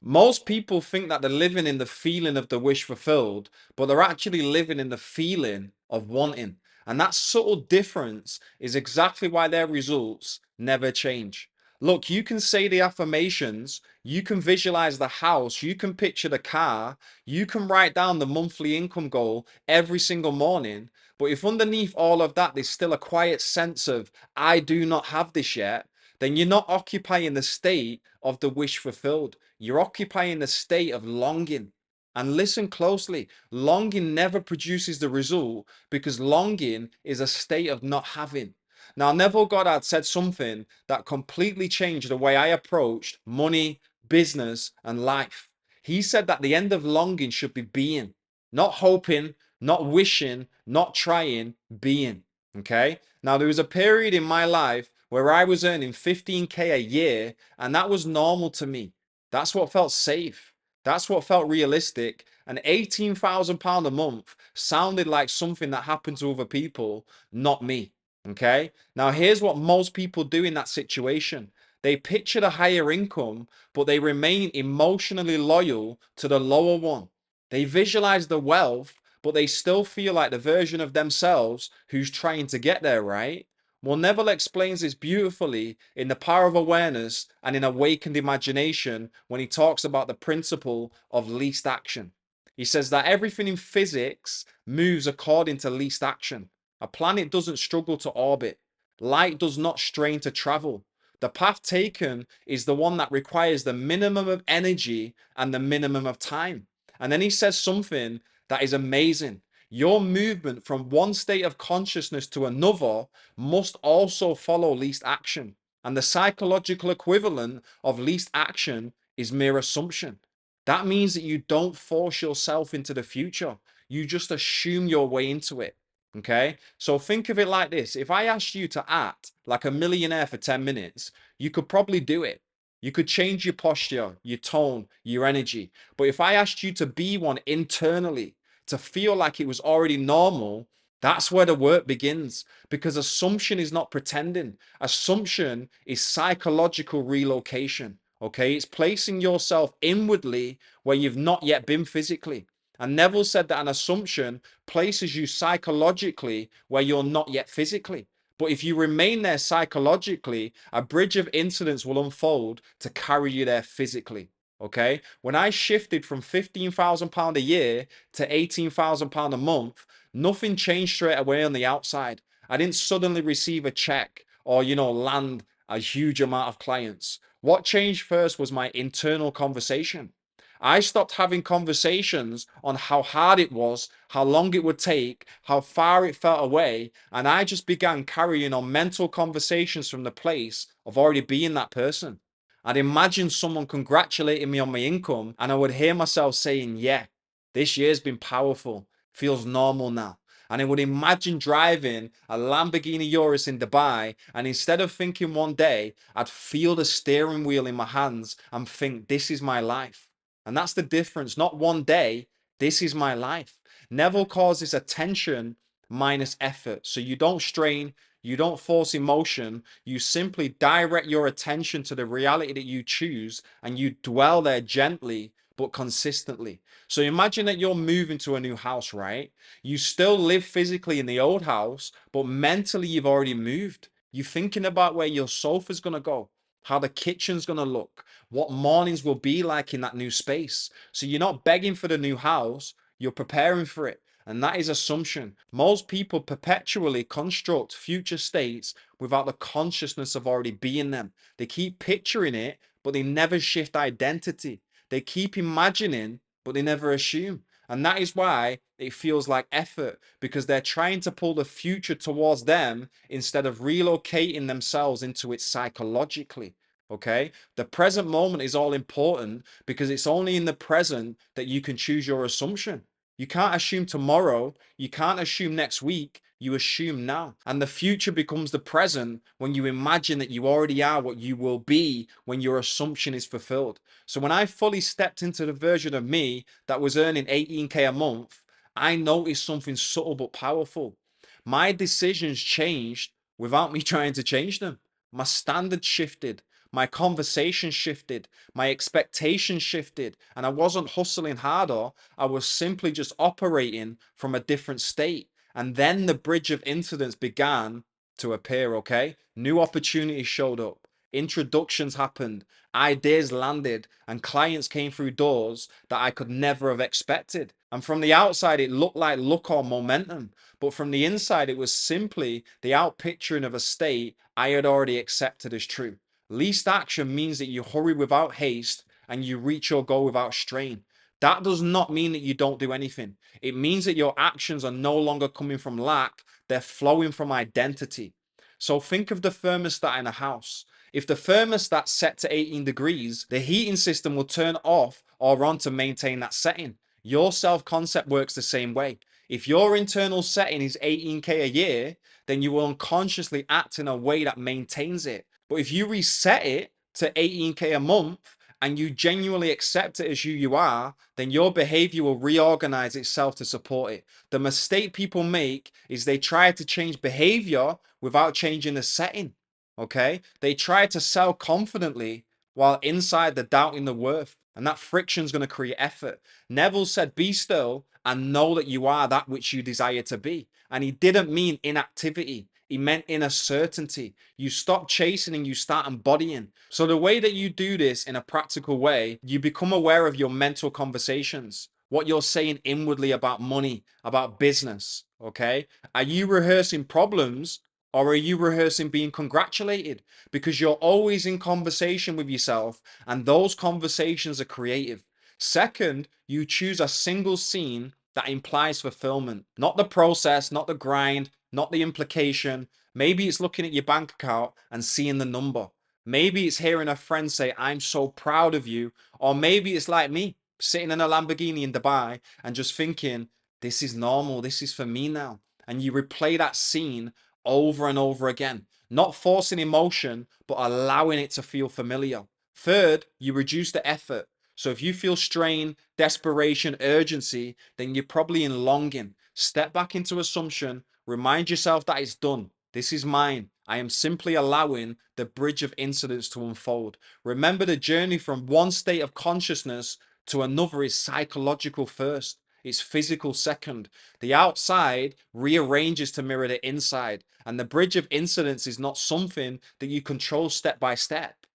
Most people think that they're living in the feeling of the wish fulfilled, but they're actually living in the feeling of wanting. And that subtle difference is exactly why their results never change. Look, you can say the affirmations, you can visualize the house, you can picture the car, you can write down the monthly income goal every single morning. But if underneath all of that, there's still a quiet sense of, I do not have this yet, then you're not occupying the state of the wish fulfilled. You're occupying the state of longing. And listen closely, longing never produces the result because longing is a state of not having. Now, Neville Goddard said something that completely changed the way I approached money, business, and life. He said that the end of longing should be being, not hoping, not wishing, not trying, being. Okay. Now, there was a period in my life where I was earning 15K a year, and that was normal to me. That's what felt safe. That's what felt realistic. And £18,000 a month sounded like something that happened to other people, not me. Okay. Now, here's what most people do in that situation. They picture the higher income, but they remain emotionally loyal to the lower one. They visualize the wealth, but they still feel like the version of themselves who's trying to get there, right? Well, Neville explains this beautifully in The Power of Awareness and in Awakened Imagination when he talks about the principle of least action. He says that everything in physics moves according to least action. A planet doesn't struggle to orbit. Light does not strain to travel. The path taken is the one that requires the minimum of energy and the minimum of time. And then he says something that is amazing. Your movement from one state of consciousness to another must also follow least action. And the psychological equivalent of least action is mere assumption. That means that you don't force yourself into the future. You just assume your way into it. Okay. So think of it like this. If I asked you to act like a millionaire for 10 minutes, you could probably do it. You could change your posture, your tone, your energy. But if I asked you to be one internally, to feel like it was already normal, that's where the work begins. Because assumption is not pretending. Assumption is psychological relocation. Okay. It's placing yourself inwardly where you've not yet been physically. And Neville said that an assumption places you psychologically where you're not yet physically. But if you remain there psychologically, a bridge of incidents will unfold to carry you there physically. Okay. When I shifted from £15,000 a year to £18,000 a month, nothing changed straight away on the outside. I didn't suddenly receive a check or, land a huge amount of clients. What changed first was my internal conversation. I stopped having conversations on how hard it was, how long it would take, how far it felt away, and I just began carrying on mental conversations from the place of already being that person. I'd imagine someone congratulating me on my income, and I would hear myself saying, yeah, this year's been powerful, feels normal now. And I would imagine driving a Lamborghini Urus in Dubai, and instead of thinking one day, I'd feel the steering wheel in my hands and think, this is my life. And that's the difference. Not one day, this is my life. Neville calls this attention minus effort. So you don't strain, you don't force emotion, you simply direct your attention to the reality that you choose and you dwell there gently but consistently. So imagine that you're moving to a new house, right? You still live physically in the old house, but mentally you've already moved. You're thinking about where your sofa's going to go, how the kitchen's going to look, what mornings will be like in that new space. So you're not begging for the new house, you're preparing for it. And that is assumption. Most people perpetually construct future states without the consciousness of already being them. They keep picturing it, but they never shift identity. They keep imagining, but they never assume. And that is why it feels like effort, because they're trying to pull the future towards them instead of relocating themselves into it psychologically. Okay. The present moment is all important because it's only in the present that you can choose your assumption. You can't assume tomorrow. You can't assume next week. You assume now. And the future becomes the present when you imagine that you already are what you will be when your assumption is fulfilled. So when I fully stepped into the version of me that was earning 18K a month, I noticed something subtle but powerful. My decisions changed without me trying to change them. My standards shifted. my conversation shifted, my expectations shifted, and I wasn't hustling harder. I was simply just operating from a different state. And then the bridge of incidents began to appear, okay? New opportunities showed up, introductions happened, ideas landed, and clients came through doors that I could never have expected. And from the outside, it looked like luck or momentum. But from the inside, it was simply the outpicturing of a state I had already accepted as true. Least action means that you hurry without haste and you reach your goal without strain. That does not mean that you don't do anything. It means that your actions are no longer coming from lack, they're flowing from identity. So think of the thermostat in a house. If the thermostat's set to 18 degrees, the heating system will turn off or on to maintain that setting. Your self concept works the same way. If your internal setting is 18K a year, then you will unconsciously act in a way that maintains it. But if you reset it to 18K a month and you genuinely accept it as who you are, then your behavior will reorganize itself to support it. The mistake people make is they try to change behavior without changing the setting. Okay? They try to sell confidently while inside they're doubting the worth. And that friction is going to create effort. Neville said, be still and know that you are that which you desire to be. And he didn't mean inactivity. He meant inner certainty. You stop chasing and you start embodying. So the way that you do this in a practical way, you become aware of your mental conversations, what you're saying inwardly about money, about business. Okay. Are you rehearsing problems or are you rehearsing being congratulated? Because you're always in conversation with yourself and those conversations are creative. Second, you choose a single scene that implies fulfillment, not the process, not the grind, not the implication. Maybe it's looking at your bank account and seeing the number. Maybe it's hearing a friend say, I'm so proud of you. Or maybe it's like me, sitting in a Lamborghini in Dubai and just thinking, this is normal, this is for me now. And you replay that scene over and over again, not forcing emotion, but allowing it to feel familiar. Third, you reduce the effort. So if you feel strain, desperation, urgency, then you're probably in longing. Step back into assumption, remind yourself that it's done. This is mine. I am simply allowing the bridge of incidents to unfold. Remember, the journey from one state of consciousness to another is psychological first. It's physical second. The outside rearranges to mirror the inside. And the bridge of incidents is not something that you control step by step.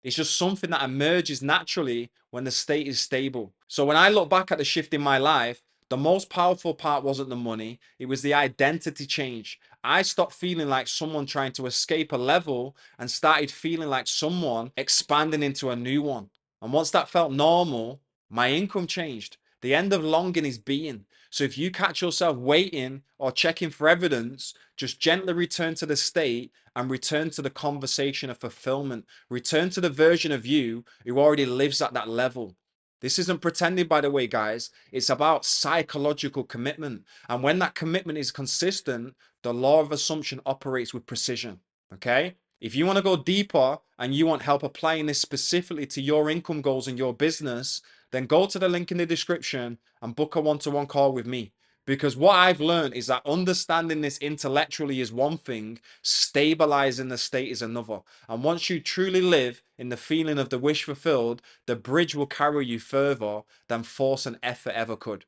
It's just something that emerges naturally when the state is stable. So when I look back at the shift in my life, the most powerful part wasn't the money, it was the identity change. I stopped feeling like someone trying to escape a level and started feeling like someone expanding into a new one. And once that felt normal, my income changed. The end of longing is being. So if you catch yourself waiting or checking for evidence, just gently return to the state and return to the conversation of fulfillment. Return to the version of you who already lives at that level. This isn't pretending, by the way, guys. It's about psychological commitment. And when that commitment is consistent, the law of assumption operates with precision. Okay? If you want to go deeper and you want help applying this specifically to your income goals and your business, then go to the link in the description and book a one-to-one call with me. Because what I've learned is that understanding this intellectually is one thing, stabilizing the state is another. And once you truly live in the feeling of the wish fulfilled, the bridge will carry you further than force and effort ever could.